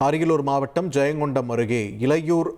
அரியலூர் மாவட்டம் ஜெயங்கொண்டம் அருகே இளையூர்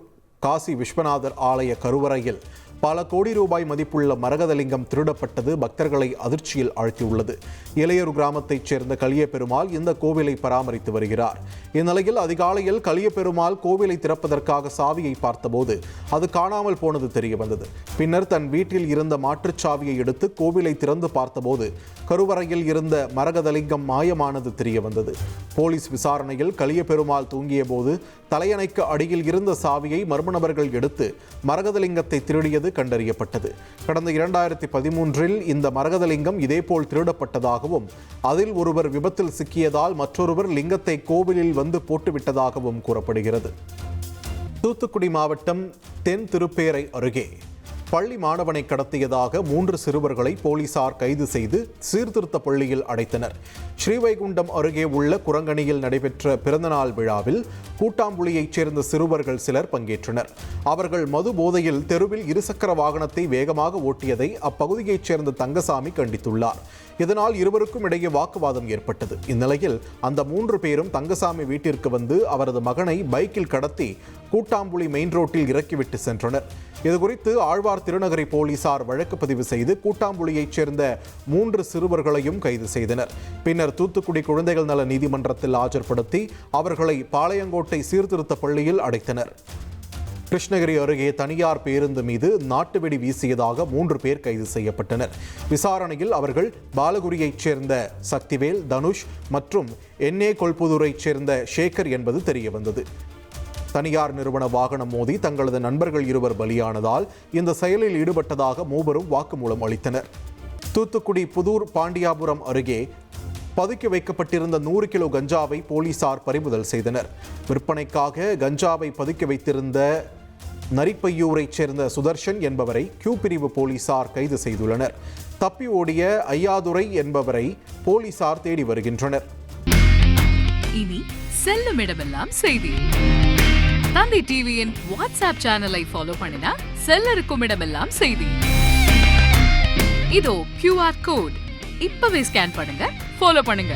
காசி விஸ்வநாதர் ஆலய கருவறையில் பல கோடி ரூபாய் மதிப்புள்ள மரகதலிங்கம் திருடப்பட்டது பக்தர்களை அதிர்ச்சியில் ஆழ்த்தியுள்ளது. இளையூர் கிராமத்தைச் சேர்ந்த கலியபெருமாள் இந்த கோவிலை பராமரித்து வருகிறார். இந்நிலையில் அதிகாலையில் கலியபெருமாள் கோவிலை திறப்பதற்காக சாவியை பார்த்தபோது அது காணாமல் போனது தெரிய வந்தது. பின்னர் தன் வீட்டில் இருந்த மாற்றுச் சாவியை எடுத்து கோவிலை திறந்து பார்த்தபோது கருவறையில் இருந்த மரகதலிங்கம் மாயமானது தெரிய வந்தது. போலீஸ் விசாரணையில் கலியபெருமாள் தூங்கிய போது தலையணைக்கு அடியில் இருந்த சாவியை மர்ம நபர்கள் எடுத்து மரகதலிங்கத்தை திருடியது கண்டறியப்பட்டது. கடந்த 2013இல் இந்த மரகதலிங்கம் இதேபோல் திருடப்பட்டதாகவும் அதில் ஒருவர் விபத்தில் சிக்கியதால் மற்றொருவர் லிங்கத்தை கோவிலில் வந்து போட்டுவிட்டதாகவும் கூறப்படுகிறது. தூத்துக்குடி மாவட்டம் தென் திருப்பேரை அருகே பள்ளி மாணவனை கடத்தியதாக 3 சிறுவர்களை போலீசார் கைது செய்து சீர்திருத்த பள்ளியில் அடைத்தனர். ஸ்ரீவைகுண்டம் அருகே உள்ள குரங்கணியில் நடைபெற்ற பிறந்தநாள் விழாவில் கூட்டாம்புளியைச் சேர்ந்த சிறுவர்கள் சிலர் பங்கேற்றனர். அவர்கள் மது போதையில் தெருவில் இருசக்கர வாகனத்தை வேகமாக ஓட்டியதை அப்பகுதியைச் சேர்ந்த தங்கசாமி கண்டித்துள்ளார். இதனால் இருவருக்கும் இடையே வாக்குவாதம் ஏற்பட்டது. இந்நிலையில் அந்த 3 பேரும் தங்கசாமி வீட்டிற்கு வந்து அவரது மகனை பைக்கில் கடத்தி கூட்டாம்புளி மெயின் ரோட்டில் இறக்கிவிட்டு சென்றனர். இதுகுறித்து ஆழ்வார் திருநகரி போலீசார் வழக்கு பதிவு செய்து கூட்டாம்புளியைச் சேர்ந்த 3 சிறுவர்களையும் கைது செய்தனர். பின்னர் தூத்துக்குடி குழந்தைகள் நல நீதிமன்றத்தில் ஆஜர்படுத்தி அவர்களை பாளையங்கோட்டை சீர்திருத்த பள்ளியில் அடைத்தனர். கிருஷ்ணகிரி அருகே தனியார் பேருந்து மீது நாட்டு வெடி வீசியதாக 3 பேர் கைது செய்யப்பட்டனர். விசாரணையில் அவர்கள் பாலகுரியைச் சேர்ந்த சக்திவேல், தனுஷ் மற்றும் எண்ணே கொல்புதூரைச் சேர்ந்த சேகர் என்பது தெரியவந்தது. தனியார் நிறுவன வாகனம் மோதி தங்களது நண்பர்கள் 2 பலியானதால் இந்த செயலில் ஈடுபட்டதாக மூவரும் வாக்குமூலம் அளித்தனர். தூத்துக்குடி புதூர் பாண்டியாபுரம் அருகே பதுக்கி வைக்கப்பட்டிருந்த 100 கிலோ கஞ்சாவை போலீசார் பறிமுதல் செய்தனர். விற்பனைக்காக கஞ்சாவை பதுக்கி வைத்திருந்த நரிப்பையூரைச் சேர்ந்த சுதர்ஷன் என்பவரை கியூ பிரிவு போலீசார் கைது செய்துள்ளனர். தப்பி ஓடிய ஐயாதுரை என்பவரை போலீசார் தேடி வருகின்றனர். இனி செல்லும் இடமெல்லாம் செய்தி. தந்தி டிவியின் வாட்ஸ்அப் சேனலை ஃபாலோ பண்ணினா செல்ல இருக்கும் இடமெல்லாம் செய்தி. இதோ QR கோட் இப்பவே ஸ்கேன் பண்ணுங்க, ஃபாலோ பண்ணுங்க.